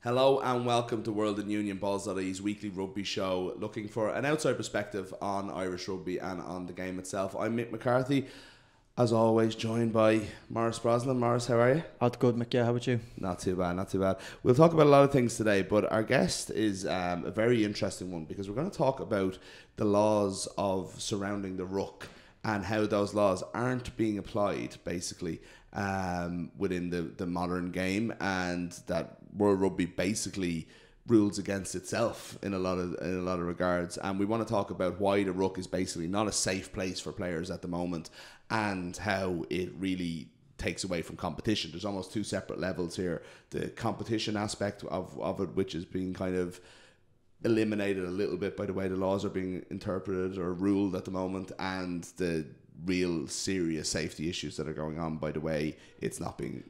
Hello and welcome to World in Union, Balls.ie's weekly rugby show, looking for an outside perspective on Irish rugby and on the game itself. I'm Mick McCarthy, as always joined by Maurice Brosnan. Maurice, how are you? How's good, Mick? Yeah, how about you? Not too bad, not too bad. We'll talk about a lot of things today, but our guest is a very interesting one because we're going to talk about the laws of surrounding the ruck and how those laws aren't being applied, basically, within the modern game, and that World Rugby basically rules against itself in a lot of regards. And we want to talk about why the ruck is basically not a safe place for players at the moment, and how it really takes away from competition. There's almost two separate levels here: the competition aspect of it, which is being kind of eliminated a little bit by the way the laws are being interpreted or ruled at the moment, and the real serious safety issues that are going on by the way it's not being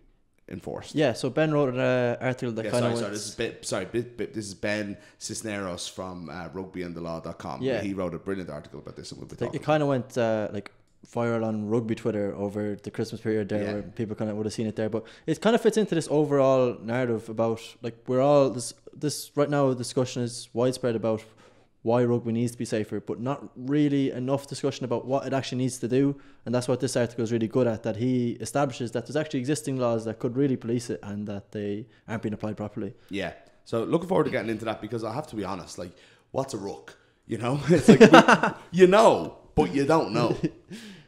enforced. Yeah, so Ben wrote an article that kind of this is Ben Cisneros from rugbyandthelaw.com. Yeah, he wrote a brilliant article about this, and we'll be talking. It kind of went like viral on rugby Twitter over the Christmas period there, where people kind of would have seen it there. But it kind of fits into this overall narrative about, like, we're all this right now. Discussion is widespread about why rugby needs to be safer, but not really enough discussion about what it actually needs to do. And that's what this article is really good at, that he establishes that there's actually existing laws that could really police it and that they aren't being applied properly. Yeah, so looking forward to getting into that, because I have to be honest, like, what's a ruck? You know, it's like you know, but you don't know.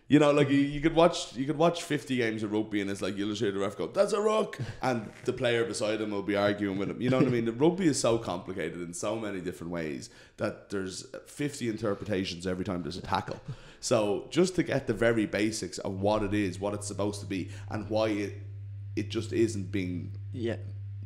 You know, like you could watch 50 games of rugby and it's like you'll just hear the ref go, "That's a ruck," and the player beside him will be arguing with him. You know what I mean? The rugby is so complicated in so many different ways that there's 50 interpretations every time there's a tackle. So just to get the very basics of what it is, what it's supposed to be, and why it just isn't being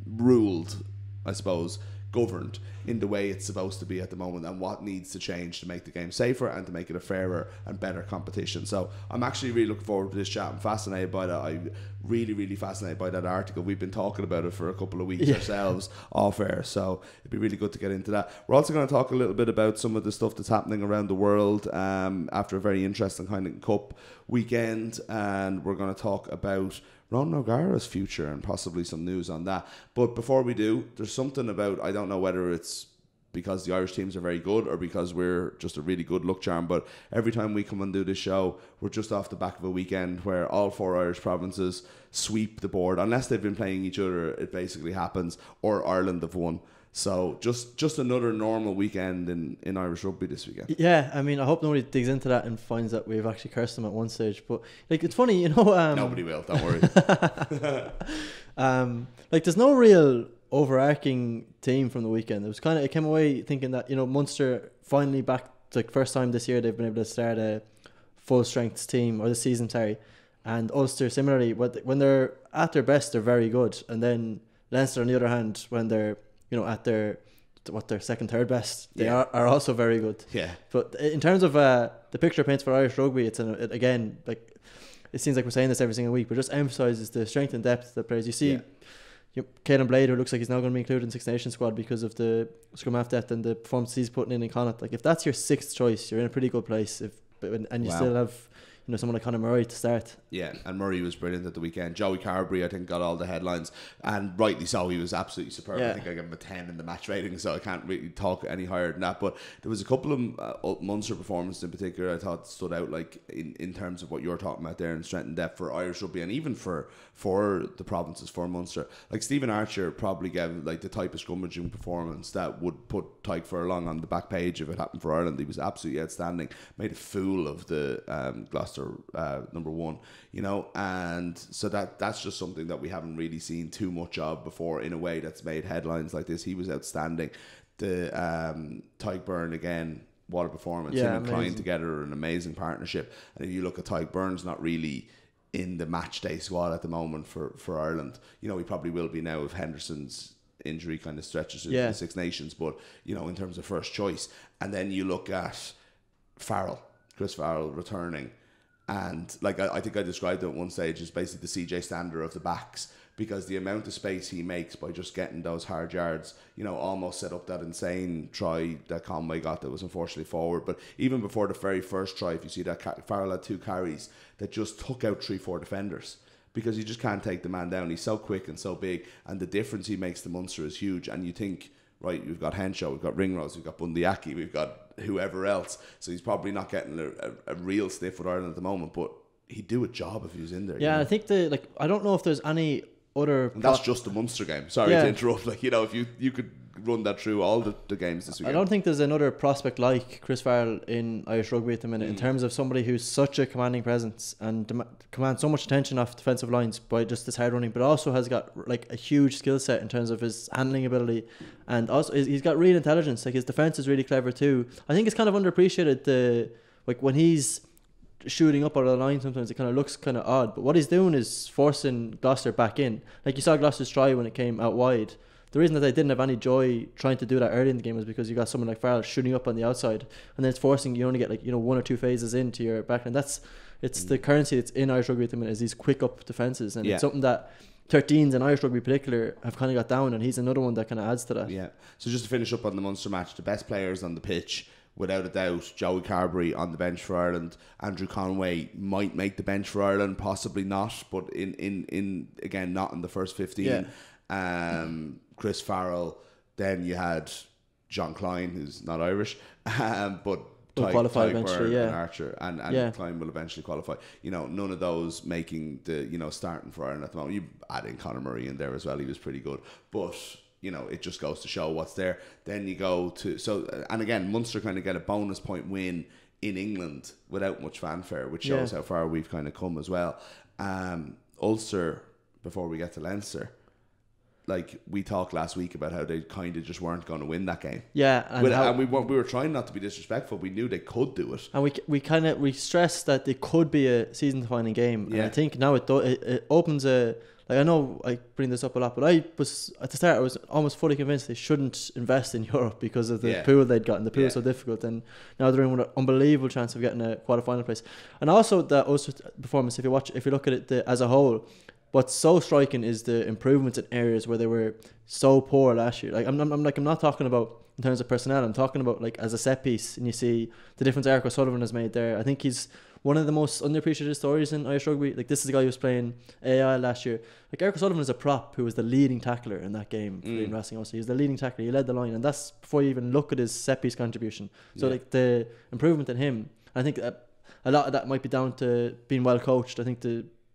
ruled, I suppose, governed in the way it's supposed to be at the moment, and what needs to change to make the game safer and to make it a fairer and better competition. So I'm actually really looking forward to this chat. I'm fascinated by that. I'm really fascinated by that article. We've been talking about it for a couple of weeks ourselves off air, so it'd be really good to get into that. We're also going to talk a little bit about some of the stuff that's happening around the world after a very interesting Heineken Cup weekend, and we're going to talk about Ron O'Gara's future and possibly some news on that. But before we do, there's something about, I don't know whether it's because the Irish teams are very good or because we're just a really good luck charm, but every time we come and do this show, we're just off the back of a weekend where all four Irish provinces sweep the board. Unless they've been playing each other, it basically happens, or Ireland have won. So just another normal weekend in Irish rugby this weekend. Yeah, I mean, I hope nobody digs into that and finds that we've actually cursed them at one stage. But like, it's funny, you know. Nobody will. Don't worry. Like, there's no real overarching theme from the weekend. It came away thinking that, you know, Munster finally back, like, first time this year they've been able to start a full strength team, or the season, sorry. And Ulster similarly, when they're at their best, they're very good, and then Leinster on the other hand, when they're, you know, at their second, third best, they are also very good. Yeah. But in terms of the picture it paints for Irish rugby, again, like, it seems like we're saying this every single week, but just emphasises the strength and depth that players. You see, Caelan Blade, who looks like he's now going to be included in Six Nations squad because of the scrum half depth and the performance he's putting in Connacht. Like, if that's your sixth choice, you're in a pretty good place. And you still have, you know, someone like Conor Murray to start. Yeah, and Murray was brilliant at the weekend. Joey Carberry, I think, got all the headlines, and rightly so. He was absolutely superb. I think I gave him a 10 in the match rating, so I can't really talk any higher than that. But there was a couple of Munster performances in particular I thought stood out, like in terms of what you're talking about there, in strength and depth for Irish rugby, and even for the provinces, for Munster. Like, Stephen Archer probably gave, like, the type of scrummaging performance that would put Tyke Furlong on the back page if it happened for Ireland. He was absolutely outstanding. Made a fool of the Gloucester number one, you know, and so that's just something that we haven't really seen too much of before in a way that's made headlines like this. He was outstanding. The Tyke Byrne, again, what a performance. Him and Klein together are an amazing partnership. And if you look at Tyke, Byrne's not really in the match day squad at the moment for Ireland. You know, he probably will be now if Henderson's injury kind of stretches into the Six Nations, but, you know, in terms of first choice. And then you look at Chris Farrell returning, and, like, I think I described it at one stage as basically the CJ Stander of the backs, because the amount of space he makes by just getting those hard yards, you know, almost set up that insane try that Conway got that was unfortunately forward. But even before the very first try, if you see that Farrell had 2 carries that just took out 3-4 defenders because you just can't take the man down. He's so quick and so big, and the difference he makes to Munster is huge. And you think, right, we've got Henshaw, we've got Ringrose, we've got Bundyaki, we've got whoever else. So he's probably not getting a real sniff with Ireland at the moment, but he'd do a job if he was in there. Yeah, I think I don't know if there's any other... And that's just the Munster game. Sorry to interrupt. Like, if you could run that through all the games this weekend. I don't think there's another prospect like Chris Farrell in Irish rugby at the minute in terms of somebody who's such a commanding presence and commands so much attention off defensive lines by just this hard running, but also has got like a huge skill set in terms of his handling ability, and also he's got real intelligence. Like, his defense is really clever too. I think it's kind of underappreciated, when he's shooting up out of the line, sometimes it kind of looks kind of odd, but what he's doing is forcing Gloucester back in. Like, you saw Gloucester's try when it came out wide. The reason that they didn't have any joy trying to do that early in the game was because you got someone like Farrell shooting up on the outside, and then it's forcing you only get one or two phases into your backline. It's the currency that's in Irish rugby at the minute, is these quick up defences, and it's something that 13s in Irish rugby in particular have kind of got down, and he's another one that kind of adds to that. Yeah. So just to finish up on the Munster match, the best players on the pitch, without a doubt, Joey Carberry on the bench for Ireland. Andrew Conway might make the bench for Ireland, possibly not, but in again, not in the first 15. Chris Farrell. Then you had John Klein, who's not Irish, but qualify eventually, and Archer, and Klein will eventually qualify. None of those making the starting for Ireland at the moment. You add in Conor Murray in there as well; he was pretty good, but it just goes to show what's there. Then you go to and again, Munster kind of get a bonus point win in England without much fanfare, which shows how far we've kind of come as well. Ulster, before we get to Leinster. Like, we talked last week about how they kind of just weren't going to win that game. Yeah, and we were trying not to be disrespectful. We knew they could do it, and we stressed that it could be a season-defining game. And I think now it opens a. Like, I know I bring this up a lot, but I was at the start I was almost fully convinced they shouldn't invest in Europe because of the pool they'd gotten. The pool was so difficult, and now they're in with an unbelievable chance of getting a quarter-final place. And also the Ulster performance, if you look at it as a whole. What's so striking is the improvements in areas where they were so poor last year. Like, I'm not talking about in terms of personnel. I'm talking about like as a set piece, and you see the difference Eric O'Sullivan has made there. I think he's one of the most underappreciated stories in Irish rugby. Like, this is the guy who was playing AI last year. Like, Eric O'Sullivan is a prop who was the leading tackler in that game in Racing Ulster. He was the leading tackler. He led the line, and that's before you even look at his set piece contribution. So like the improvement in him, I think a lot of that might be down to being well coached. I think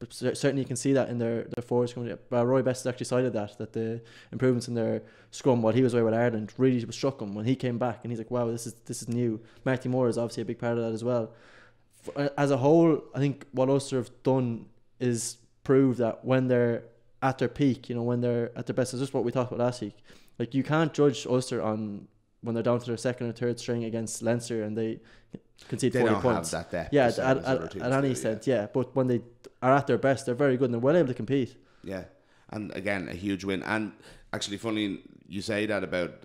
but certainly you can see that in their forwards coming. Roy Best has actually cited that the improvements in their scrum while he was away with Ireland really struck him when he came back, and he's like, wow, this is new. Marty Moore is obviously a big part of that as well. As a whole, I think what Ulster have done is prove that when they're at their peak, when they're at their best, it's just what we talked about last week. Like, you can't judge Ulster on when they're down to their second or third string against Leinster and they concede 40 points. Have that depth. Yeah, at any extent, but when they are at their best, they're very good and they're well able to compete. Yeah, and again, a huge win. And actually, funny you say that about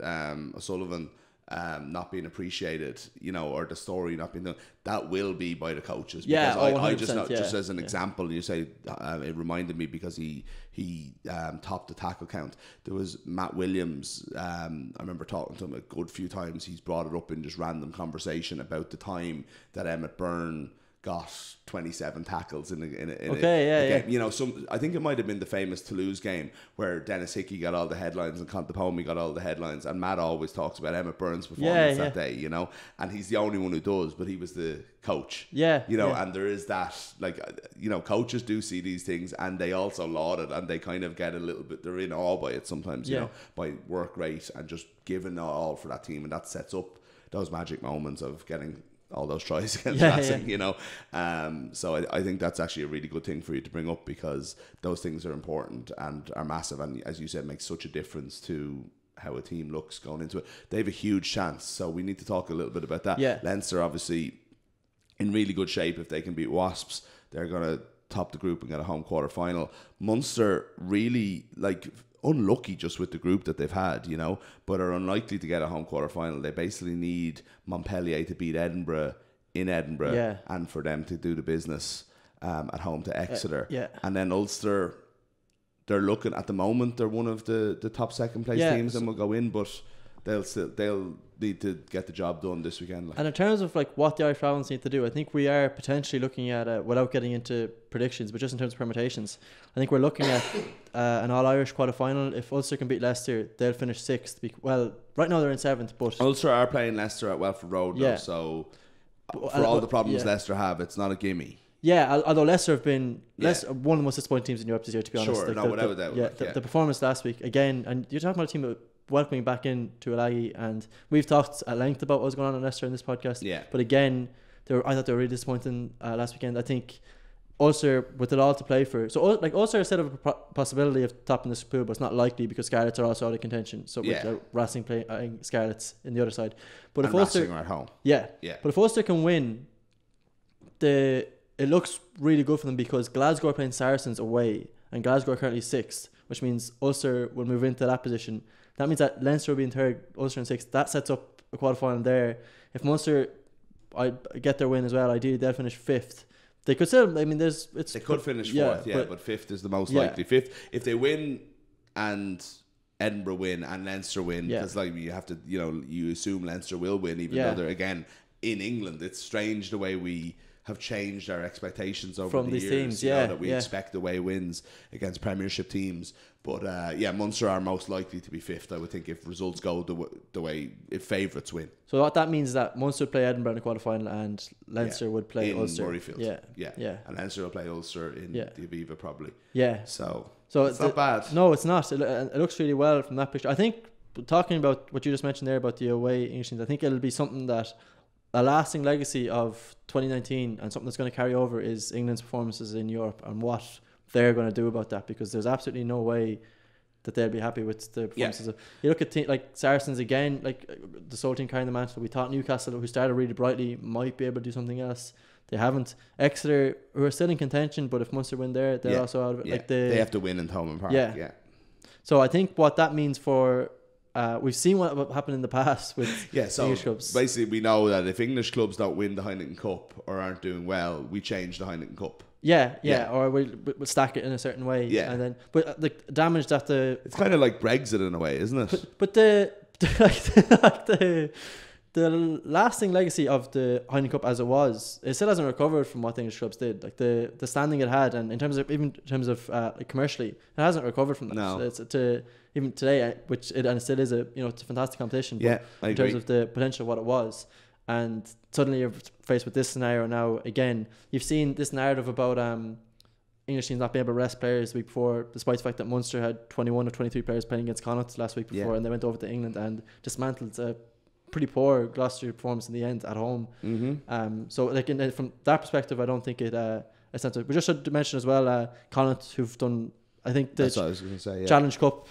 O'Sullivan not being appreciated, or the story not being done. That will be by the coaches. Yeah, because I just know, just as an example, you say it reminded me because he topped the tackle count. There was Matt Williams. I remember talking to him a good few times. He's brought it up in just random conversation about the time that Emmett Byrne got 27 tackles in a game. I think it might have been the famous Toulouse game where Dennis Hickey got all the headlines and Contepomi got all the headlines, and Matt always talks about Emmett Byrne's performance that day, and he's the only one who does, but he was the coach. And there is that, coaches do see these things and they also laud it, and they kind of get a little bit, they're in awe by it sometimes, by work rate and just giving all for that team, and that sets up those magic moments of getting all those tries against Racing, so I think that's actually a really good thing for you to bring up, because those things are important and are massive, and as you said, makes such a difference to how a team looks going into it. They have a huge chance, so we need to talk a little bit about that. Leinster obviously in really good shape. If they can beat Wasps, they're going to top the group and get a home quarter final. Munster really unlucky just with the group that they've had, but are unlikely to get a home quarter final. They basically need Montpellier to beat Edinburgh in Edinburgh and for them to do the business at home to Exeter. And then Ulster, they're looking at the moment, they're one of the top second place teams and will go in, but they'll need to get the job done this weekend. Like. And in terms of like what the Irish Falcons need to do, I think we are potentially looking at, without getting into predictions, but just in terms of permutations, I think we're looking at an All-Irish quarter-final. If Ulster can beat Leicester, they'll finish 6th. Well, right now they're in 7th, but Ulster are playing Leicester at Welford Road, though, so for all the problems Leicester have, it's not a gimme. Yeah, although Leicester have been one of the most disappointing teams in Europe this year, to be honest. Sure, like without a doubt. The performance last week, again, and you're talking about a team that welcoming back into Alagi, and we've talked at length about what was going on in Leicester in this podcast. Yeah. But again, I thought they were really disappointing last weekend. I think Ulster, with it all to play for, so like Ulster set up a possibility of topping this pool, but it's not likely because Scarlets are also out of contention. So with Racing playing Scarlets in the other side, but and if Ulster Racing are at home, but if Ulster can win, it looks really good for them because Glasgow are playing Saracens away, and Glasgow are currently 6th, which means Ulster will move into that position. That means that Leinster will be in 3rd, Ulster in 6th. That sets up a quarter-final there. If Munster get their win as well, ideally they'll finish 5th. They could still, they could finish 4th, but 5th is the most likely. 5th, if they win and Edinburgh win and Leinster win, because like you have to, you assume Leinster will win, even though they're again in England. It's strange the way we have changed our expectations over from the these years, teams, that we expect away wins against Premiership teams. But Munster are most likely to be 5th, I would think, if results go the way if favourites win. So what that means is that Munster would play Edinburgh in the quarter-final and Leinster would play in Ulster. Murrayfield. Yeah. And Leinster will play Ulster in the Aviva probably. Yeah. So it's not bad. No, it's not. It looks really well from that picture. I think, talking about what you just mentioned there about the away English teams, I think it'll be something that a lasting legacy of 2019 and something that's going to carry over is England's performances in Europe and what they're going to do about that, because there's absolutely no way that they'll be happy with the performances. You look at like Saracens again, like the sole team carrying the mantle. We thought Newcastle, who started really brightly, might be able to do something else. They haven't. Exeter, who are still in contention, but if Munster win there, they're also out of it. Like they have to win in Thomond Park. Yeah. So I think what that means for we've seen what happened in the past with English clubs. Basically, we know that if English clubs don't win the Heineken Cup or aren't doing well, we change the Heineken Cup. Or we'll stack it in a certain way. And then, but the damage that it's kind of like Brexit in a way, isn't it? But the lasting legacy of the Heineken Cup as it was, it still hasn't recovered from what the English clubs did. Like the standing it had, and in terms of like commercially, it hasn't recovered from that. No. It's even today, which it still is it's a fantastic competition. But I in agree. terms of the potential of what it was, and suddenly you're faced with this scenario now. Again, you've seen this narrative about English teams not being able to rest players the week before, despite the fact that Munster had 21 or 23 players playing against Connacht last week before, and they went over to England and dismantled a pretty poor Gloucester performance in the end at home. So like from that perspective, I don't think it's not. We just should mention as well Connacht, who've done, I think that's what I was going to say. Challenge Cup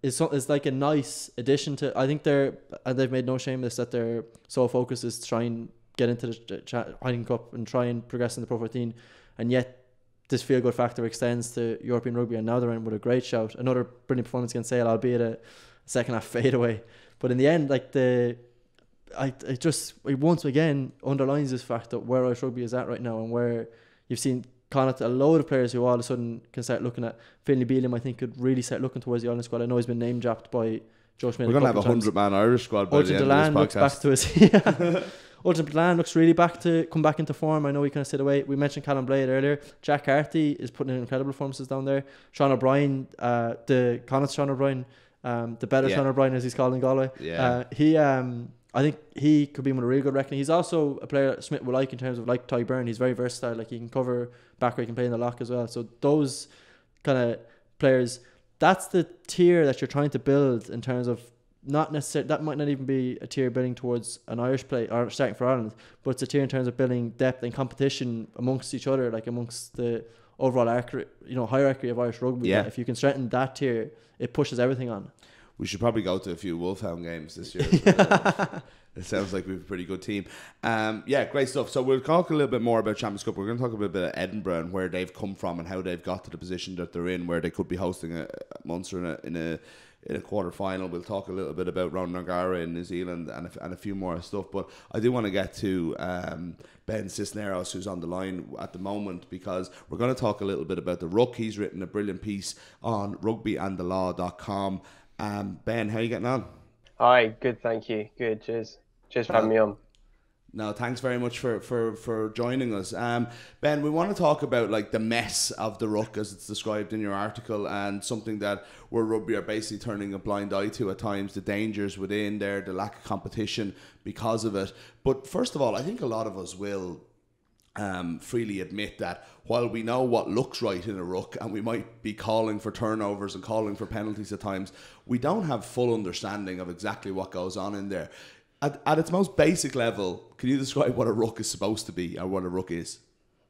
is like a nice addition to. I think they've made no shame of this, that their sole focus is to try and get into the Heineken Cup and try and progress in the Pro 14, and yet this feel good factor extends to European rugby, and now they're in with a great shout. Another brilliant performance against Sale, albeit a second half fadeaway. But in the end, like it once again underlines this fact that where Irish rugby is at right now, and where you've seen Connacht, a load of players who all of a sudden can start looking at. Finlay Bealham, I think, could really start looking towards the Ireland squad. I know he's been name dropped by Joe Schmidt. We're going to have a 100-man Irish squad by the end of this podcast. Looks back to his Ultimate Delan looks really come back into form. I know he kind of stayed away. We mentioned Callum Blade earlier. Jack Carthy is putting in incredible performances down there. Sean O'Brien, the Connacht Sean O'Brien, the better Sean O'Brien as he's called in Galway. I think he could be one of a really good reckoning. He's also a player that Smith will like in terms of like Ty Byrne. He's very versatile. Like he can cover back row, he can play in the lock as well. So those kind of players, that's the tier that you're trying to build in terms of not necessarily, that might not even be a tier building towards an Irish play or starting for Ireland, but it's a tier in terms of building depth and competition amongst each other, like amongst the overall hierarchy of Irish rugby. Yeah. If you can strengthen that tier, it pushes everything on. We should probably go to a few Wolfhound games this year. It sounds like we have a pretty good team. Great stuff. So we'll talk a little bit more about Champions Cup. We're going to talk a bit about Edinburgh and where they've come from and how they've got to the position that they're in, where they could be hosting a Munster in a quarter final. We'll talk a little bit about Ronan O'Gara in New Zealand and a few more stuff. But I do want to get to Ben Cisneros, who's on the line at the moment, because we're going to talk a little bit about the ruck. He's written a brilliant piece on rugbyandthelaw.com. Ben, how are you getting on? Hi, good, thank you. Good, cheers. Cheers for having No, me on. no, thanks very much for joining us. Ben, we want to talk about like the mess of the ruck as it's described in your article, and something that World Rugby are basically turning a blind eye to at times, the dangers within there, the lack of competition because of it. But first of all, I think a lot of us will freely admit that while we know what looks right in a ruck and we might be calling for turnovers and calling for penalties at times, we don't have full understanding of exactly what goes on in there. At its most basic level, can you describe what a ruck is supposed to be or what a ruck is?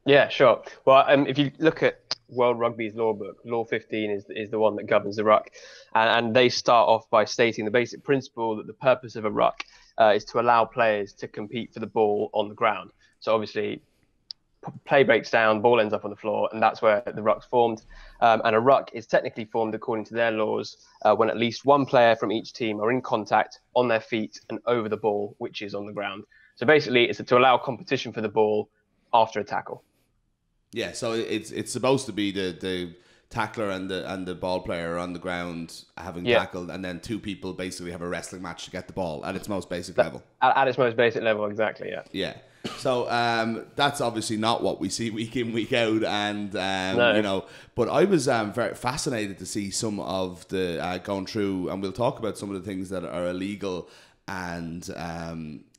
Yeah, sure. Well, if you look at World Rugby's law book, Law 15 is the one that governs the ruck, and they start off by stating the basic principle that the purpose of a ruck is to allow players to compete for the ball on the ground. So obviously, play breaks down, ball ends up on the floor, and that's where the ruck's formed. And a ruck is technically formed according to their laws when at least one player from each team are in contact on their feet and over the ball, which is on the ground. So basically, it's to allow competition for the ball after a tackle. Yeah, so it's supposed to be the tackler and the ball player on the ground having Yeah, tackled, and then two people basically have a wrestling match to get the ball at its most basic level. at its most basic level, exactly. Yeah. Yeah. So that's obviously not what we see week in, week out, and No. But I was very fascinated to see some of the going through, and we'll talk about some of the things that are illegal, and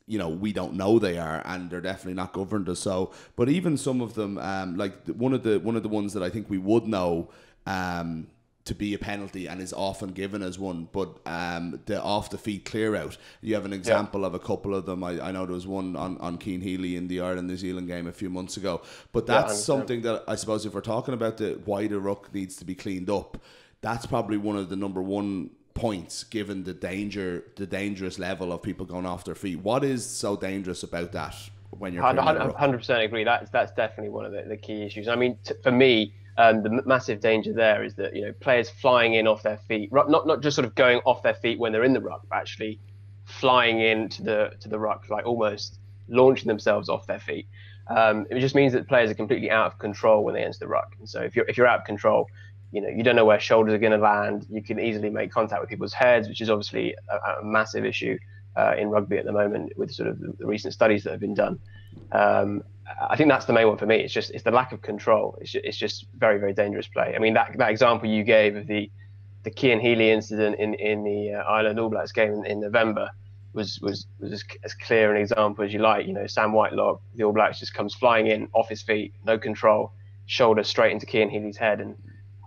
we don't know they are, and they're definitely not governed as so. But even some of them, like one of the ones that I think we would know. To be a penalty and is often given as one, but the off the feet clear out. You have an example of a couple of them. I know there was one on Keane Healy in the Ireland New Zealand game a few months ago. But that's something that I suppose if we're talking about the why the ruck needs to be cleaned up, that's probably one of the number one points given the dangerous level of people going off their feet. What is so dangerous about that when you're cleaning a ruck? 100% agree. That's definitely one of the key issues. I mean, for me, the massive danger there is that players flying in off their feet, not just sort of going off their feet when they're in the ruck, but actually flying into the ruck, like almost launching themselves off their feet. It just means that players are completely out of control when they enter the ruck. And so if you're out of control, you don't know where shoulders are going to land. You can easily make contact with people's heads, which is obviously a massive issue in rugby at the moment with sort of the recent studies that have been done. I think that's the main one for me. It's the lack of control. It's just very, very dangerous play. I mean, that example you gave of the Keane Healy incident in the Ireland All Blacks game in November was as clear an example as you like. Sam Whitelock, the All Blacks, just comes flying in off his feet, no control, shoulder straight into Keane Healy's head, and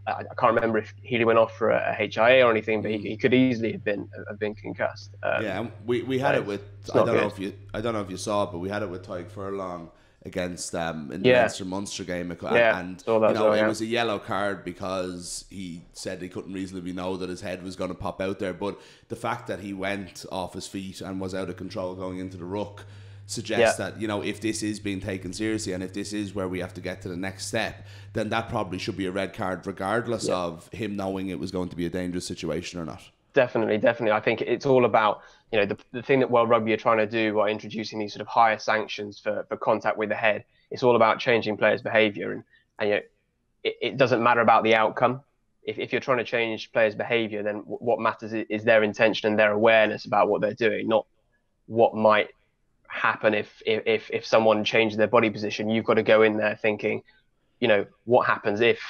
I can't remember if Healy went off for a HIA or anything, but he could easily have been concussed. Yeah, and we had it with I don't know if you saw it, but we had it with Tyke Furlong against in the Munster game, and it was a yellow card because he said he couldn't reasonably know that his head was going to pop out there. But the fact that he went off his feet and was out of control going into the ruck suggests that if this is being taken seriously and if this is where we have to get to the next step, then that probably should be a red card regardless of him knowing it was going to be a dangerous situation or not. Definitely. I think it's all about the thing that World Rugby are trying to do by introducing these sort of higher sanctions for contact with the head. It's all about changing players' behaviour, and it doesn't matter about the outcome. If you're trying to change players' behaviour, then what matters is their intention and their awareness about what they're doing, not what might happen if someone changes their body position. You've got to go in there thinking, what happens if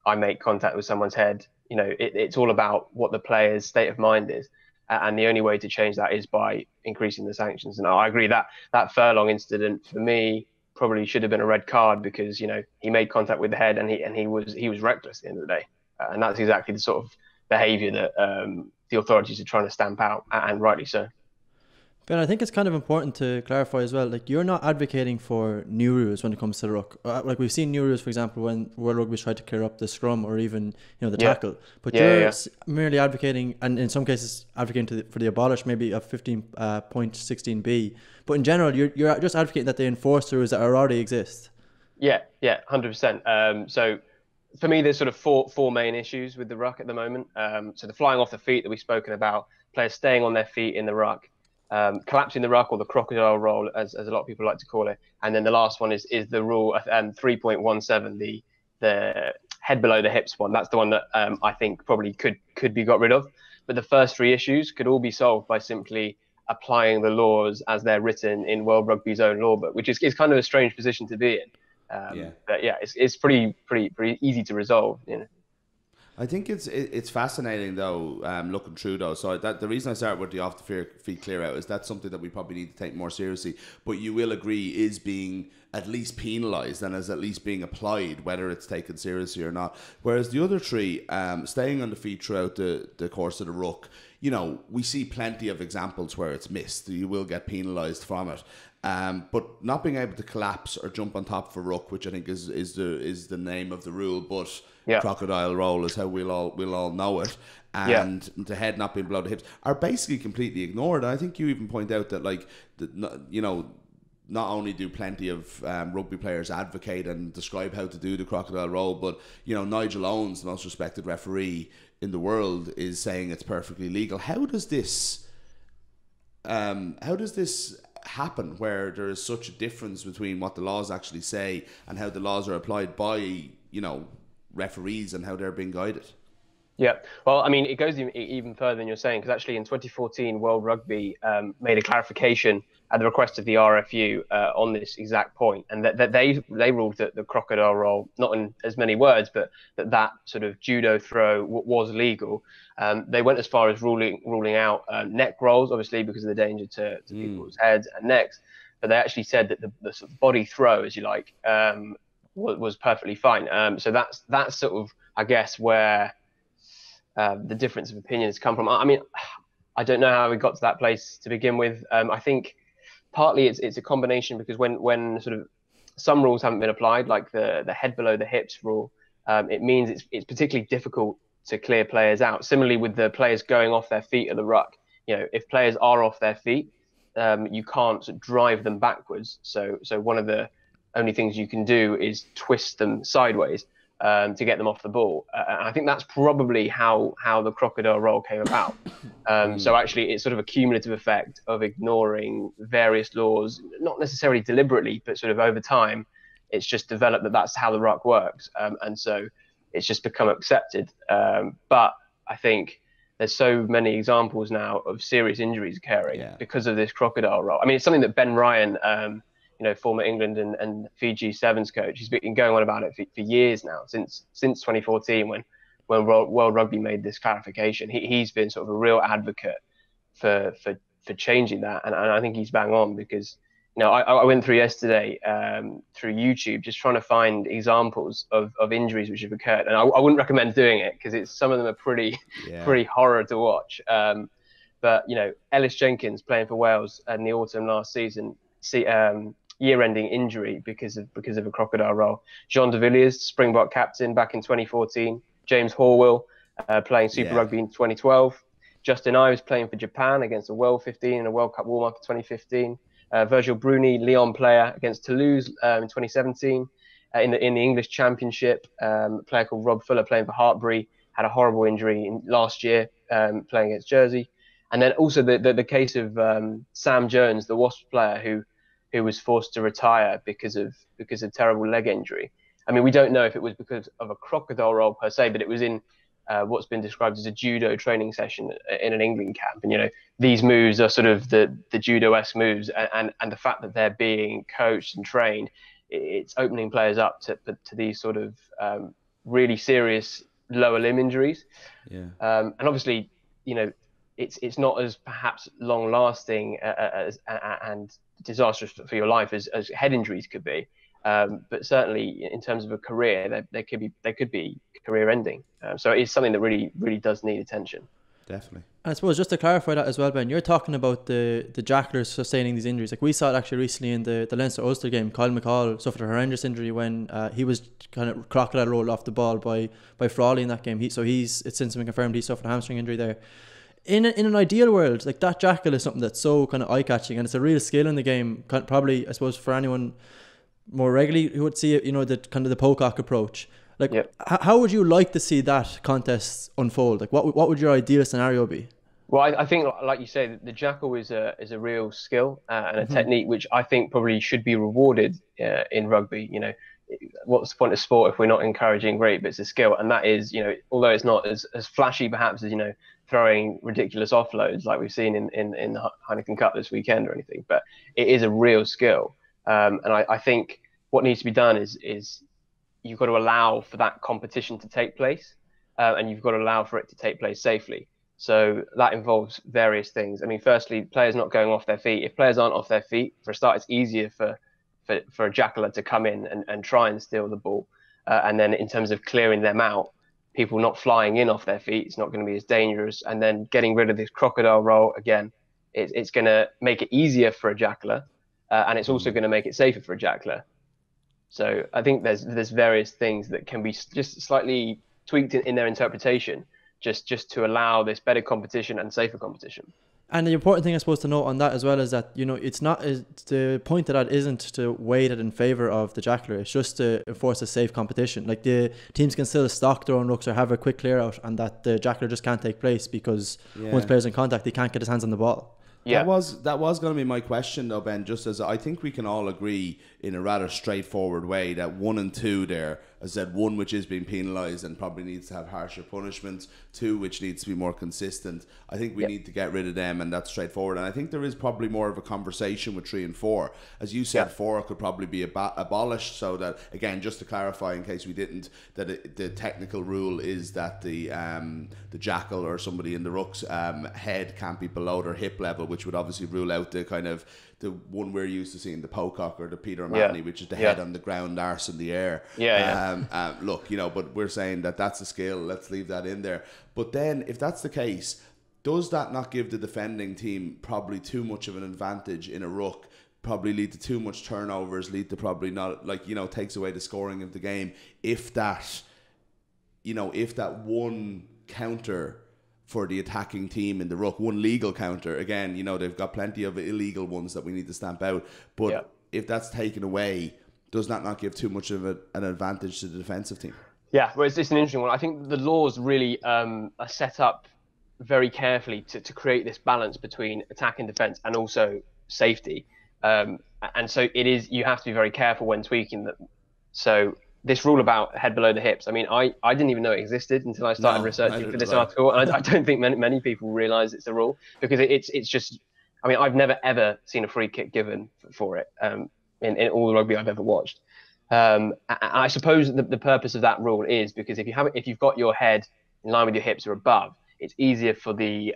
I make contact with someone's head? It's all about what the player's state of mind is, and the only way to change that is by increasing the sanctions. And I agree that Furlong incident for me probably should have been a red card because he made contact with the head and he was reckless at the end of the day, and that's exactly the sort of behaviour that the authorities are trying to stamp out, and rightly so. But I think it's kind of important to clarify as well, like you're not advocating for new rules when it comes to the ruck. Like we've seen new rules, for example, when World Rugby tried to clear up the scrum or even the tackle. But you're merely advocating, and in some cases advocating for the abolish maybe of 15.16b. But in general, you're just advocating that they enforce the rules that already exist. Yeah, 100%. So for me, there's sort of four main issues with the ruck at the moment. So the flying off the feet that we've spoken about, players staying on their feet in the ruck. Collapsing the ruck, or the crocodile roll, as a lot of people like to call it, and then the last one is the rule 3.17, the head below the hips one. That's the one that I think probably could be got rid of. but the first three issues could all be solved by simply applying the laws as they're written in World Rugby's own law book, which is kind of a strange position to be in. But yeah, it's pretty easy to resolve. I think it's fascinating though, looking through those. So that the reason I started with the off the feet clear out is that's something that we probably need to take more seriously. But you will agree is being at least penalised and is at least being applied, whether it's taken seriously or not. Whereas the other three, staying on the feet throughout the course of the ruck, we see plenty of examples where it's missed. You will get penalised from it. But not being able to collapse or jump on top of a ruck, which I think is the name of the rule, but crocodile roll is how we'll all know it, and the head not being below the hips are basically completely ignored. And I think you even point out that not only do plenty of rugby players advocate and describe how to do the crocodile roll, but Nigel Owens, the most respected referee in the world, is saying it's perfectly legal. How does this happen where there is such a difference between what the laws actually say and how the laws are applied by referees and how they're being guided? Yeah, well, I mean, it goes even further than you're saying, because actually in 2014, World Rugby made a clarification at the request of the RFU on this exact point, and that they ruled that the crocodile roll, not in as many words, but that sort of judo throw was legal. They went as far as ruling out neck rolls, obviously because of the danger to people's heads and necks, but they actually said that the sort of body throw, as you like, was perfectly fine. So that's sort of, I guess, where the difference of opinion has come from. I mean, I don't know how we got to that place to begin with. I think partly it's a combination because when sort of some rules haven't been applied, like the head below the hips rule, it means it's particularly difficult to clear players out. Similarly with the players going off their feet at the ruck, if players are off their feet, you can't sort of drive them backwards. So one of the only things you can do is twist them sideways to get them off the ball. And I think that's probably how the crocodile roll came about. So actually it's sort of a cumulative effect of ignoring various laws, not necessarily deliberately, but sort of over time, it's just developed that that's how the ruck works. And so it's just become accepted. But I think there's so many examples now of serious injuries occurring because of this crocodile roll. I mean, it's something that Ben Ryan, former England and Fiji Sevens coach, he's been going on about it for years now, since 2014 when World Rugby made this clarification. He's been sort of a real advocate for changing that, and I think he's bang on because I went through yesterday through YouTube just trying to find examples of injuries which have occurred, and I wouldn't recommend doing it because some of them are pretty horror to watch. But Ellis Jenkins playing for Wales in the autumn last season, year-ending injury because of a crocodile roll. Jean de Villiers, Springbok captain back in 2014. James Horwill playing Super Rugby in 2012. Justin Ives playing for Japan against a World 15 and a World Cup warm-up in 2015. Virgil Bruni, Lyon player against Toulouse in 2017. In the English Championship, a player called Rob Fuller playing for Hartbury had a horrible injury last year playing against Jersey. And then also the case of Sam Jones, the Wasps player who was forced to retire because of terrible leg injury. I mean, we don't know if it was because of a crocodile roll per se, but it was in what's been described as a judo training session in an England camp. And these moves are sort of the judo-esque moves, and the fact that they're being coached and trained, it's opening players up to these sort of really serious lower limb injuries. And obviously, it's not as perhaps long lasting and disastrous for your life as head injuries could be. But certainly in terms of a career, they could be career ending. So it is something that really, really does need attention. Definitely. And I suppose just to clarify that as well, Ben, you're talking about the jacklers sustaining these injuries. Like we saw it actually recently in the Leinster-Ulster game. Kyle McCall suffered a horrendous injury when he was kind of crocodile rolled off the ball by Frawley in that game. It's since been confirmed he suffered a hamstring injury there. In an ideal world, like that jackal is something that's so kind of eye-catching, and it's a real skill in the game. Probably, I suppose, for anyone more regularly who would see it, the kind of the Pocock approach. Like, how would you like to see that contest unfold? Like, what would your ideal scenario be? Well, I think, like you say, the jackal is a real skill and a technique which I think probably should be rewarded in rugby. What's the point of sport if we're not encouraging great bits of skill? And that is, although it's not as flashy perhaps as throwing ridiculous offloads like we've seen in the Heineken Cup this weekend or anything, but it is a real skill. And I think what needs to be done is you've got to allow for that competition to take place, and you've got to allow for it to take place safely. So that involves various things. I mean, firstly, players not going off their feet. If players aren't off their feet, for a start, it's easier for a jackler to come in and try and steal the ball. And then in terms of clearing them out, people not flying in off their feet, it's not going to be as dangerous. And then getting rid of this crocodile roll, again, it's going to make it easier for a jackler, and it's also going to make it safer for a jackler. So I think there's various things that can be just slightly tweaked in their interpretation, just to allow this better competition and safer competition. And the important thing I suppose to note on that as well is that, it's not the point of that isn't to weight it in favour of the jackler. It's just to enforce a safe competition. Like, the teams can still stock their own rucks or have a quick clear out, and that the jackler just can't take place because once players in contact, he can't get his hands on the ball. Yeah. That was going to be my question though, Ben, just as I think we can all agree in a rather straightforward way that 1 and 2 there, as I said, 1 which is being penalised and probably needs to have harsher punishments, 2 which needs to be more consistent. I think we need to get rid of them, and that's straightforward. And I think there is probably more of a conversation with 3 and 4. As you said, 4 could probably be abolished, so that, again, just to clarify in case we didn't, that the technical rule is that the jackal or somebody in the ruck's head can't be below their hip level, which would obviously rule out the kind of the one we're used to seeing, the pocock or the Peter O'Mahony, which is the head on the ground, arse in the air. Look, but we're saying that that's a skill. Let's leave that in there. But then, if that's the case, does that not give the defending team probably too much of an advantage in a ruck? Probably lead to too much turnovers, lead to probably not, takes away the scoring of the game. If that one counter for the attacking team in the ruck, one legal counter, again, they've got plenty of illegal ones that we need to stamp out. But if that's taken away, does that not give too much of an advantage to the defensive team? Yeah, well, it's an interesting one. I think the laws really are set up very carefully to create this balance between attack and defense and also safety. And so you have to be very careful when tweaking them. So this rule about head below the hips, I mean, I didn't even know it existed until I started researching for this article. And I don't think many people realise it's a rule, because it's just, I mean, I've never ever seen a free kick given for it in all the rugby I've ever watched. I suppose the purpose of that rule is because if you've got your head in line with your hips or above, it's easier for the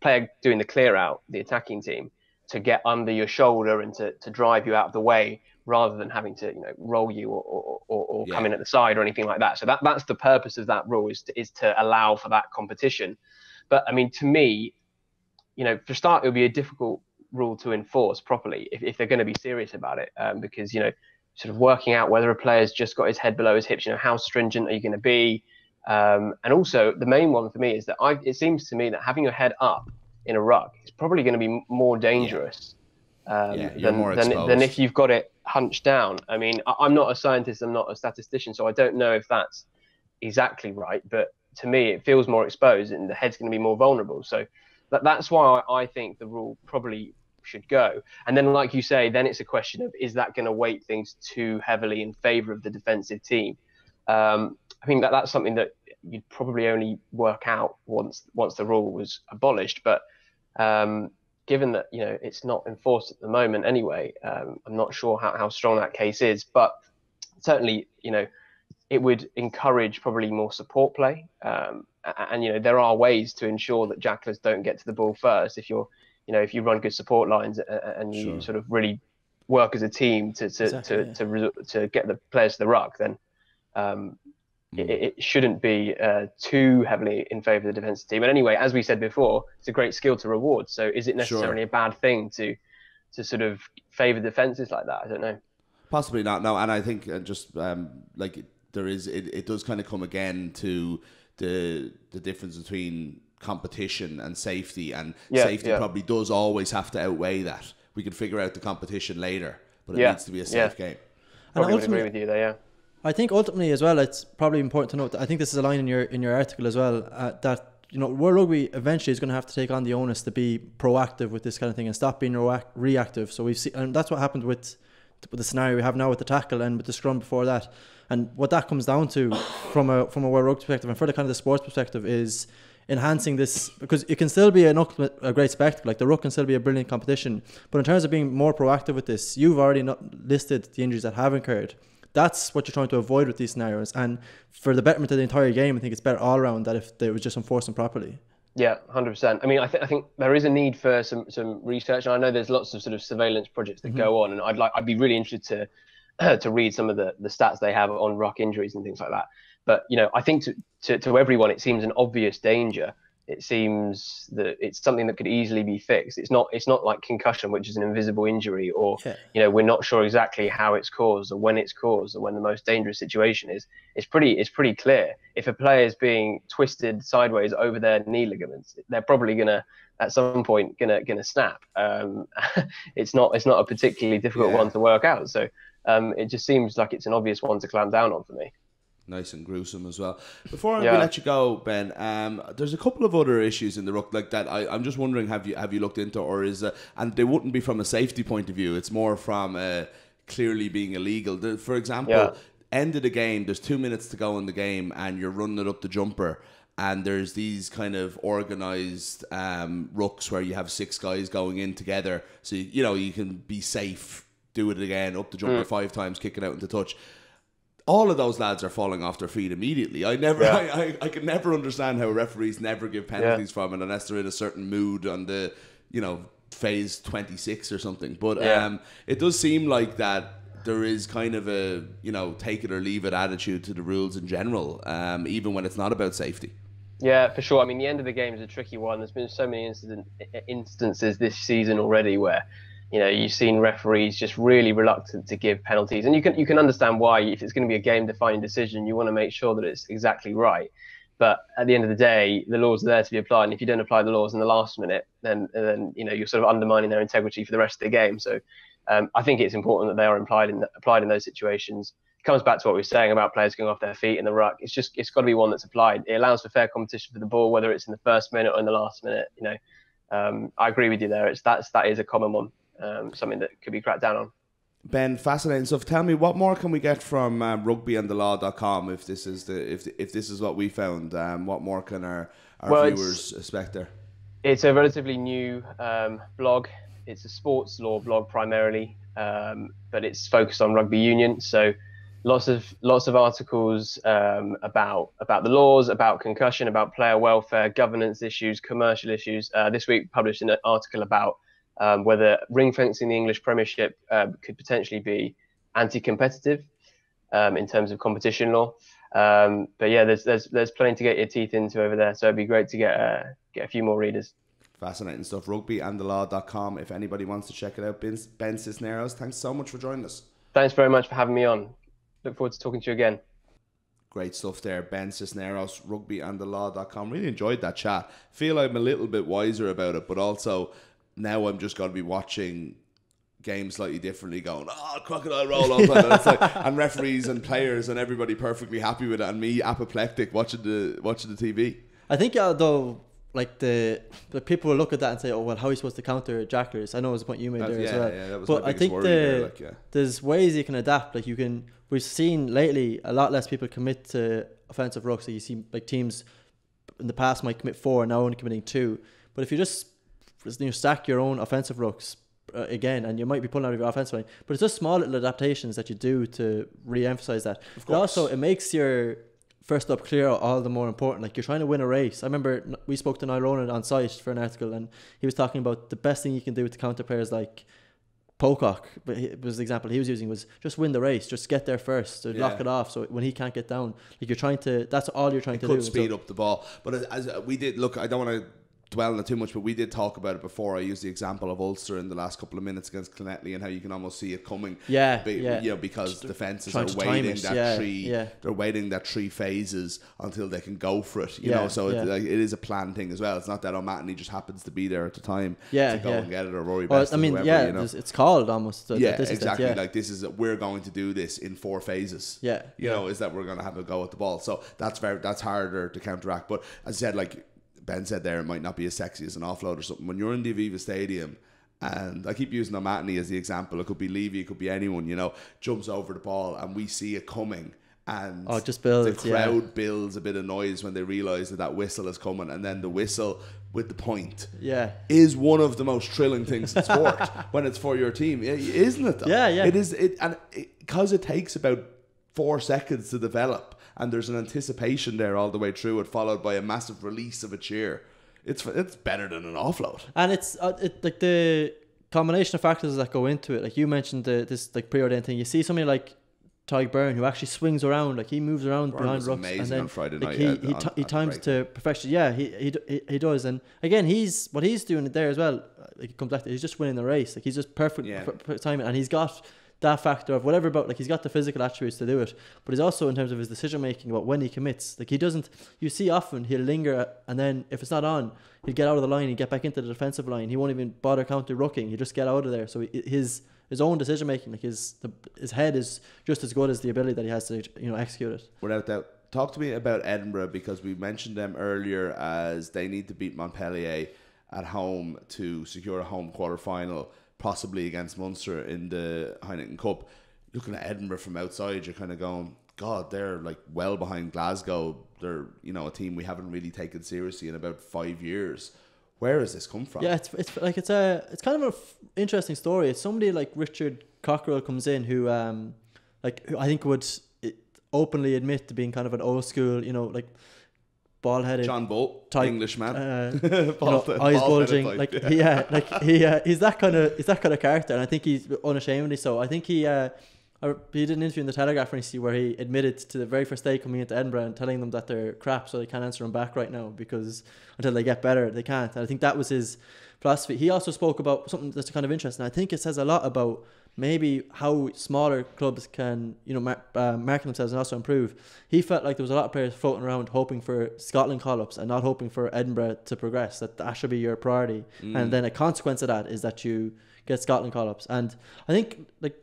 player doing the clear out, the attacking team, to get under your shoulder and to drive you out of the way, rather than having to roll you or come in at the side or anything like that. So that's the purpose of that rule, is to allow for that competition. But I mean, to me, for a start, it would be a difficult rule to enforce properly if they're going to be serious about it, because sort of working out whether a player's just got his head below his hips, how stringent are you going to be? And also the main one for me is that it seems to me that having your head up in a ruck is probably going to be more dangerous than if you've got it hunched down. I mean, I'm not a scientist, I'm not a statistician, so I don't know if that's exactly right, but to me it feels more exposed and the head's going to be more vulnerable. So that's why I think the rule probably should go. And then, like you say, then it's a question of, is that going to weight things too heavily in favour of the defensive team? I think that's something that you'd probably only work out once the rule was abolished. But given that it's not enforced at the moment anyway, I'm not sure how strong that case is. But certainly, it would encourage probably more support play. And there are ways to ensure that jacklers don't get to the ball first. If you run good support lines and you sort of really work as a team to get the players to the ruck, then it shouldn't be too heavily in favour of the defensive team. And anyway, as we said before, it's a great skill to reward. So is it necessarily a bad thing to sort of favour defences like that? I don't know. Possibly not. No, and I think just there is, it does kind of come again to the difference between competition and safety, and safety probably does always have to outweigh that. We can figure out the competition later, but it needs to be a safe game. And I would agree with you there. I think ultimately as well, it's probably important to note that I think this is a line in your article as well, that World Rugby eventually is going to have to take on the onus to be proactive with this kind of thing and stop being reactive. So we've seen, and that's what happened with the scenario we have now with the tackle and with the scrum before that. And what that comes down to from a World Rugby perspective and for the kind of the sports perspective is enhancing this, because it can still be a great spectacle. Like the ruck can still be a brilliant competition, but in terms of being more proactive with this, you've already listed the injuries that have occurred. That's what you're trying to avoid with these scenarios, and for the betterment of the entire game, I think it's better all around that if they was just enforced them properly. Yeah, 100%. I mean, I think there is a need for some research, and I know there's lots of sort of surveillance projects that go on, and I'd be really interested to read some of the stats they have on ruck injuries and things like that. But I think to everyone, it seems an obvious danger. It seems that it's something that could easily be fixed. It's not like concussion, which is an invisible injury, or we're not sure exactly how it's caused or when it's caused or when the most dangerous situation is. It's pretty clear. If a player is being twisted sideways over their knee ligaments, they're probably gonna at some point gonna snap. It's not a particularly difficult one to work out. So it just seems like it's an obvious one to clamp down on for me. Nice and gruesome as well. Before we let you go, Ben, there's a couple of other issues in the ruck like that. I'm just wondering, have you looked into, or is and they wouldn't be from a safety point of view. It's more from clearly being illegal. For example, end of the game, there's 2 minutes to go in the game, and you're running it up the jumper. And there's these kind of organised rucks where you have 6 guys going in together, so you can be safe. Do it again, up the jumper 5 times, kick it out into touch. All of those lads are falling off their feet immediately. I can never understand how referees never give penalties from it unless they're in a certain mood on the, phase 26 or something. But it does seem like that there is kind of a, take it or leave it attitude to the rules in general, even when it's not about safety. Yeah, for sure. I mean, the end of the game is a tricky one. There's been so many instances this season already where you've seen referees just really reluctant to give penalties, and you can understand why. If it's going to be a game-defining decision, you want to make sure that it's exactly right. But at the end of the day, the laws are there to be applied, and if you don't apply the laws in the last minute, then you're sort of undermining their integrity for the rest of the game. So I think it's important that they are applied in those situations. It comes back to what we were saying about players going off their feet in the ruck. It's got to be one that's applied. It allows for fair competition for the ball, whether it's in the first minute or in the last minute. I agree with you there. That is a common one. Something that could be cracked down on. Ben, fascinating stuff. Tell me, what more can we get from rugbyandthelaw.com if this is what we found? What more can our viewers expect there? It's a relatively new blog. It's a sports law blog primarily, but it's focused on rugby union. So lots of articles about the laws, about concussion, about player welfare, governance issues, commercial issues. This week published an article about whether ring fencing the English Premiership could potentially be anti-competitive in terms of competition law. But yeah, there's plenty to get your teeth into over there. So it'd be great to get a few more readers. Fascinating stuff. Rugbyandthelaw.com if anybody wants to check it out. Ben Cisneros, thanks so much for joining us. Thanks very much for having me on. Look forward to talking to you again. Great stuff there. Ben Cisneros, rugbyandthelaw.com. Really enjoyed that chat. Feel I'm a little bit wiser about it, but also now I'm just going to be watching games slightly differently, going, crocodile roll up, and it's like, and referees and players and everybody perfectly happy with it, and me apoplectic watching the TV. I think though, like the people will look at that and say, oh well, how are you supposed to counter jacklers? I know it was a point you made there as well. Yeah, that was but I think there's ways you can adapt. Like we've seen lately a lot less people commit to offensive rucks. So you see like teams in the past might commit 4, now only committing 2. But if you just stack your own offensive rucks again, and you might be pulling out of your offensive line, but it's just small little adaptations that you do to re-emphasize that. But also it makes your first up clear all the more important. Like you're trying to win a race. I remember we spoke to Niall Ronan on site for an article, and he was talking about the best thing you can do to counter players like Pocock, but it was the example he was using, was just win the race, just get there first, so lock it off, so when he can't get down, like you're trying to, that's all you're trying to do. It could speed up the ball. But as we did, look, I don't want to dwell on it too much, but we did talk about it before. I used the example of Ulster in the last couple of minutes against Clonettley and how you can almost see it coming. Because defences are waiting they're waiting that 3 phases until they can go for it. You know, so it is a planned thing as well. It's not that O'Mahony just happens to be there at the time to go and get it, or Rory Best. I mean, it's called almost. Exactly. Like this is we're going to do this in 4 phases. You know, is that we're going to have a go at the ball. So that's harder to counteract. But as I said, like Ben said there, it might not be as sexy as an offload or something. When you're in the Aviva Stadium, and I keep using O'Mahony as the example, it could be Levy, it could be anyone, jumps over the ball and we see it coming, and just builds, the crowd builds a bit of noise when they realise that whistle is coming, and then the whistle with the point is one of the most thrilling things in sport when it's for your team, isn't it though? Yeah. It is, because it takes about 4 seconds to develop, and there's an anticipation there all the way through it, followed by a massive release of a cheer. It's better than an offload. And it's like the combination of factors that go into it. Like you mentioned this like preordained thing. You see somebody like Tyg Byrne, who actually swings around, like he moves around behind rucks, and then on Friday night, he times to perfection. Yeah, he does. And again, what he's doing there as well. Like it comes back to, he's just winning the race. Like he's just perfect timing, and he's got that factor of whatever about, like he's got the physical attributes to do it, but he's also in terms of his decision making about when he commits. Like he doesn't. You see often he'll linger, and then if it's not on, he'll get out of the line. He'll get back into the defensive line. He won't even bother counter rucking. He'll just get out of there. So his own decision making, like his head is just as good as the ability that he has to execute it. Without doubt. Talk to me about Edinburgh, because we mentioned them earlier as they need to beat Montpellier at home to secure a home quarter final, possibly against Munster in the Heineken Cup. Looking at Edinburgh from outside, you're kind of going, God, they're like well behind Glasgow. They're a team we haven't really taken seriously in about 5 years. Where has this come from? Yeah, it's kind of an interesting story. It's somebody like Richard Cockerell comes in who who I think would openly admit to being kind of an old school, like bald-headed John Bull type Englishman, eyes bulging, type. He's that kind of character, and I think he's unashamedly so. I think he did an interview in the Telegraph recently where he admitted to the very first day coming into Edinburgh and telling them that they're crap, so they can't answer him back right now because until they get better they can't. And I think that was his philosophy. He also spoke about something that's kind of interesting. I think it says a lot about maybe how smaller clubs can market themselves and also improve. He felt like there was a lot of players floating around hoping for Scotland call-ups and not hoping for Edinburgh to progress, that should be your priority. And then a consequence of that is that you get Scotland call-ups. And I think like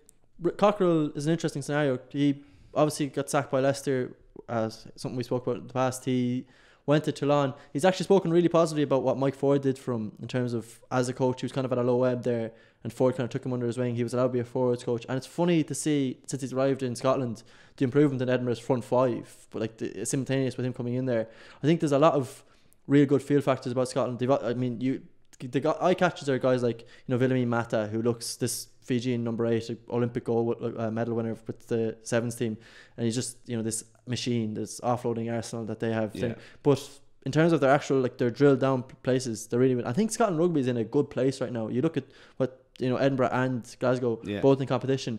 Cockerell is an interesting scenario. He obviously got sacked by Leicester, as something we spoke about in the past. He went to Toulon. He's actually spoken really positively about what Mike Ford did for him in terms of, as a coach, he was kind of at a low ebb there, and Ford kind of took him under his wing. He was allowed to be a forwards coach, and it's funny to see, since he's arrived in Scotland, the improvement in Edinburgh's front five, but like simultaneous with him coming in there. I think there's a lot of real good field factors about Scotland. The eye catchers are guys like Wilhelmine Mata, who looks this Fijian number 8 Olympic gold medal winner with the sevens team, and he's just this machine, this offloading arsenal that they have. Yeah. But in terms of their actual their drilled down places, they're really. I think Scotland rugby is in a good place right now. You look at what Edinburgh and Glasgow both in competition.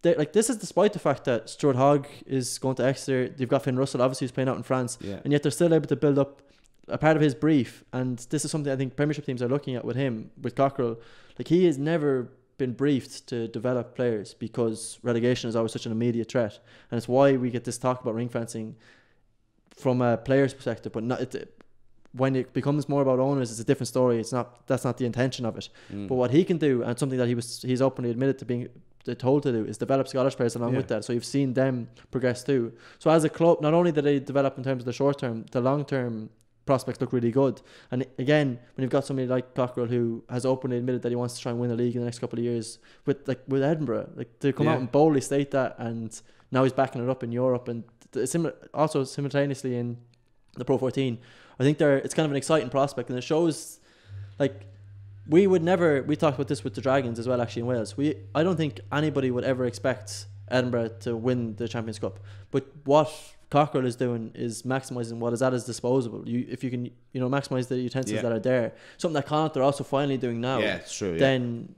This is despite the fact that Stuart Hogg is going to Exeter. They've got Finn Russell, obviously, who's playing out in France, and yet they're still able to build up a part of his brief. And this is something I think Premiership teams are looking at with him, with Cockerell. Like, he has never been briefed to develop players because relegation is always such an immediate threat, and it's why we get this talk about ring fencing from a player's perspective. But when it becomes more about owners, it's a different story. That's not the intention of it. But what he can do, and something that he's openly admitted to being told to do, is develop Scottish players along with that. So you've seen them progress too. So as a club, not only did they develop in terms of the short term, the long term prospects look really good. And again, when you've got somebody like Cockerell who has openly admitted that he wants to try and win the league in the next couple of years with Edinburgh, to come out and boldly state that, and now he's backing it up in Europe and also simultaneously in the Pro 14. I think it's kind of an exciting prospect, and it shows we talked about this with the Dragons as well, actually, in Wales. I don't think anybody would ever expect Edinburgh to win the Champions Cup, but what Cockerell is doing is maximising what is at his disposal. If you can maximise the utensils that are there, something that Connacht are also finally doing now. Yeah, it's true. Then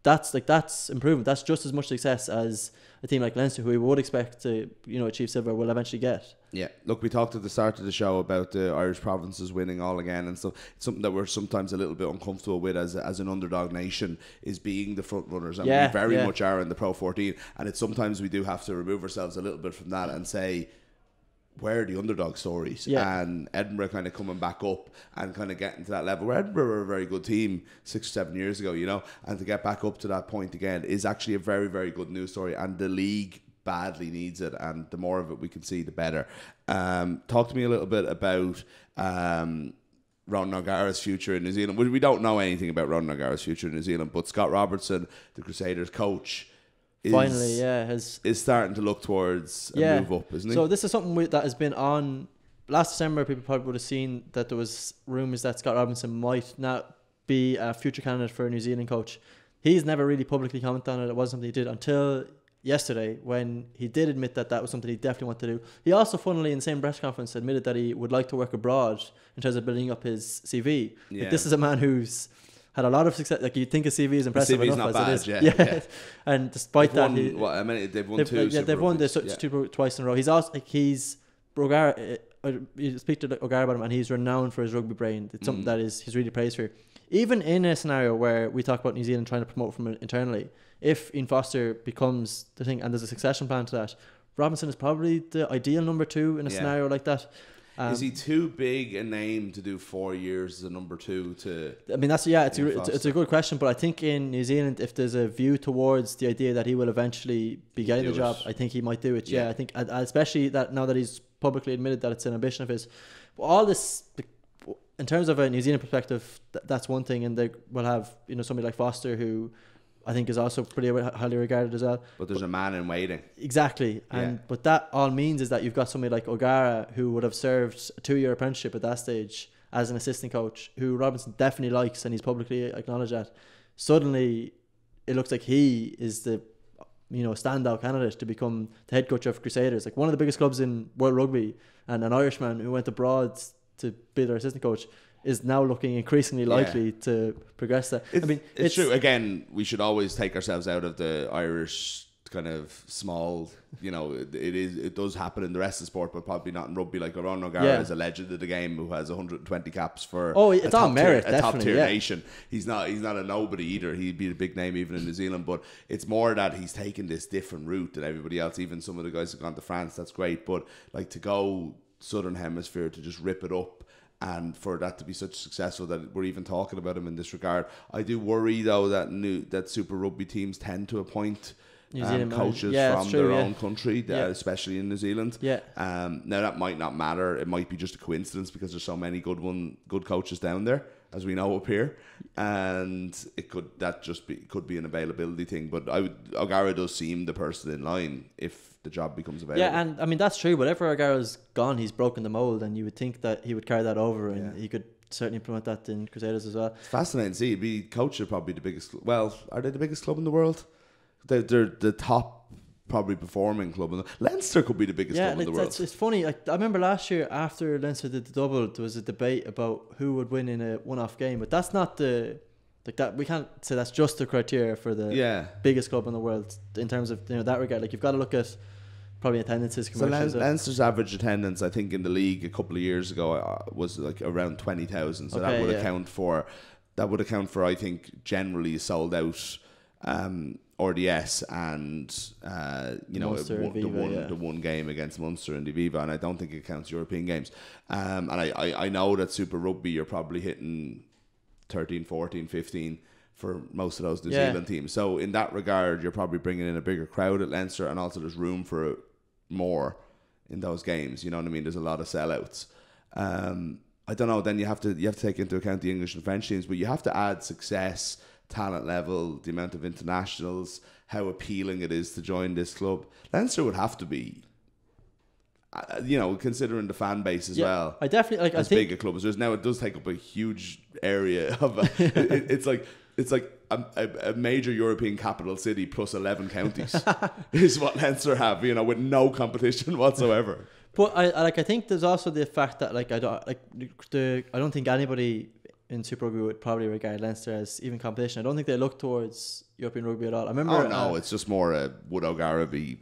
that's improvement. That's just as much success as a team like Leinster, who we would expect to achieve silver, will eventually get. Yeah, look, we talked at the start of the show about the Irish provinces winning all again, and so it's something that we're sometimes a little bit uncomfortable with as an underdog nation, is being the front runners, and we very much are in the Pro 14, and it's sometimes we do have to remove ourselves a little bit from that and say, where are the underdog stories? And Edinburgh kind of coming back up and kind of getting to that level where Edinburgh were a very good team 6 or 7 years ago, and to get back up to that point again is actually a very, very good news story, and the league badly needs it, and the more of it we can see, the better. Talk to me a little bit about Ron O'Gara's future in New Zealand. We don't know anything about Ron O'Gara's future in New Zealand, but Scott Robertson, the Crusaders coach, finally, is starting to look towards a move up, isn't he? So this is something that has been on. Last December, people probably would have seen that there was rumours that Scott Robinson might not be a future candidate for a New Zealand coach. He's never really publicly commented on it. It wasn't something he did until yesterday, when he did admit that that was something he definitely wanted to do. He also, funnily, in the same press conference, admitted that he would like to work abroad in terms of building up his CV. Yeah. Like, this is a man who's had a lot of success. Like, you'd think his CV is impressive CV's enough not as bad, it is. yeah. And despite they've that, won, they've won two. they've won the Super twice in a row. He's also O'Gara. You speak to O'Gara about him, and he's renowned for his rugby brain. It's something that he's really praised for. Even in a scenario where we talk about New Zealand trying to promote from internally, if Ian Foster becomes the thing and there's a succession plan to that, Robinson is probably the ideal number 2 in a scenario like that. Is he too big a name to do 4 years as a number 2 to? I mean, it's a good question, but I think in New Zealand, if there's a view towards the idea that he will eventually be getting the job, I think he might do it. Yeah, I think, especially that now that he's publicly admitted that it's an ambition of his. But all this, in terms of a New Zealand perspective, that's one thing, and they will have somebody like Foster, who I think is also pretty highly regarded as well. But there's a man in waiting. Exactly. But that all means is that you've got somebody like O'Gara, who would have served a 2-year apprenticeship at that stage as an assistant coach, who Robinson definitely likes, and he's publicly acknowledged that. Suddenly, it looks like he is the standout candidate to become the head coach of Crusaders, like one of the biggest clubs in world rugby, and an Irishman who went abroad to be their assistant coach is now looking increasingly likely to progress that. It's true. Again, we should always take ourselves out of the Irish kind of small, it does happen in the rest of the sport, but probably not in rugby. Like Ron O'Gara is a legend of the game who has 120 caps for it's on merit, a top tier nation. He's not a nobody either. He'd be a big name even in New Zealand, but it's more that he's taken this different route than everybody else. Even some of the guys who've gone to France, that's great, but like to go Southern Hemisphere to just rip it up, and for that to be such successful that we're even talking about him in this regard. I do worry though that Super Rugby teams tend to appoint New Zealand coaches from their own country, especially in New Zealand. Now that might not matter. It might be just a coincidence because there's so many good coaches down there, as we know up here, and it could be an availability thing. But O'Gara does seem the person in line if the job becomes available. Yeah, and I mean that's true. Whatever O'Gara's gone, he's broken the mold, and you would think that he would carry that over, and he could certainly implement that in Crusaders as well. It's fascinating to see. Coach are probably the biggest. Well, are they the biggest club in the world? They're the top probably performing club in the Leinster could be the biggest club in the world. It's funny. Like, I remember last year after Leinster did the double, there was a debate about who would win in a one-off game, but that's not we can't say that's just the criteria for the biggest club in the world in terms of that regard. Like, you've got to look at probably attendances. So Leinster's average attendance, I think, in the league a couple of years ago was like around 20,000. So that would account for I think generally sold out RDS and the one game against Munster and the Viva, and I don't think it counts European games. And I know that Super Rugby you're probably hitting 13, 14, 15 for most of those New Zealand teams. So in that regard, you're probably bringing in a bigger crowd at Leinster, and also there's room for more in those games. You know what I mean? There's a lot of sellouts. I don't know. Then you have to take into account the English and French teams, but you have to add success, talent level, the amount of internationals, how appealing it is to join this club. Leinster would have to be, considering the fan base as well. I definitely as big a club as there is now. It does take up a huge area of. It's like a major European capital city plus 11 counties is what Leinster have. With no competition whatsoever. But I think there's also the fact that I don't think anybody in Super Rugby would probably regard Leinster as even competition. I don't think they look towards European rugby at all. I remember. It's just more would O'Gara be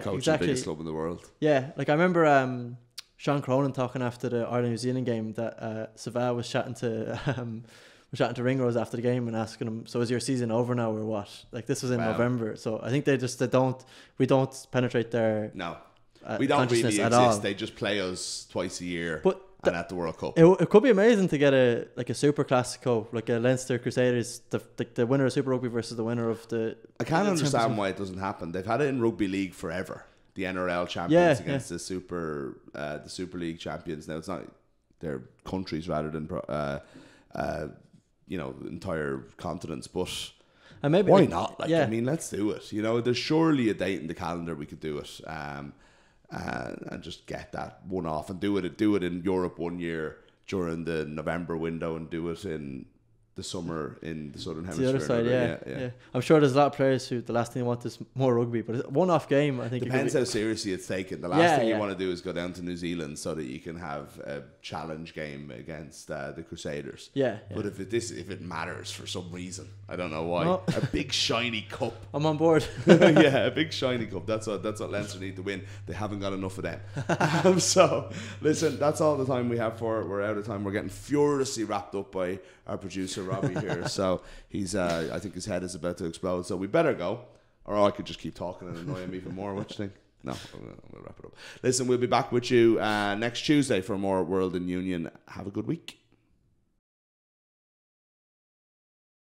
coach of the biggest club in the world? Yeah, I remember Sean Cronin talking after the Ireland New Zealand game that Savah was chatting to Ringrose after the game and asking him, "So is your season over now or what?" Like, this was in November, so I think we don't penetrate their we don't really exist. All. They just play us twice a year. And at the World Cup, it could be amazing to get a Super Classico, like a Leinster Crusaders, the winner of Super Rugby versus the winner of the. I can't understand why it doesn't happen. They've had it in rugby league forever. The NRL champions against the Super League champions. Now it's not their countries rather than entire continents, but And maybe why not? Like, I mean, let's do it. You know, there's surely a date in the calendar we could do it, and just get that one off and do it in Europe one year during the November window, and do it in the summer in the southern hemisphere. The other side, yeah. I'm sure there's a lot of players who the last thing they want is more rugby, but a one-off game, I think. Depends how seriously it's taken. The last thing you want to do is go down to New Zealand so that you can have a challenge game against the Crusaders. But if it matters for some reason, I don't know why, a big shiny cup. I'm on board. Yeah, a big shiny cup. That's what Leinster need to win. They haven't got enough of them. So listen, that's all the time we have for it. We're out of time. We're getting furiously wrapped up by our producer Robbie here. So he's I think his head is about to explode. So we better go, or I could just keep talking and annoy him even more. What do you think? No, I'm gonna wrap it up. Listen, we'll be back with you next Tuesday for more World in Union. Have a good week.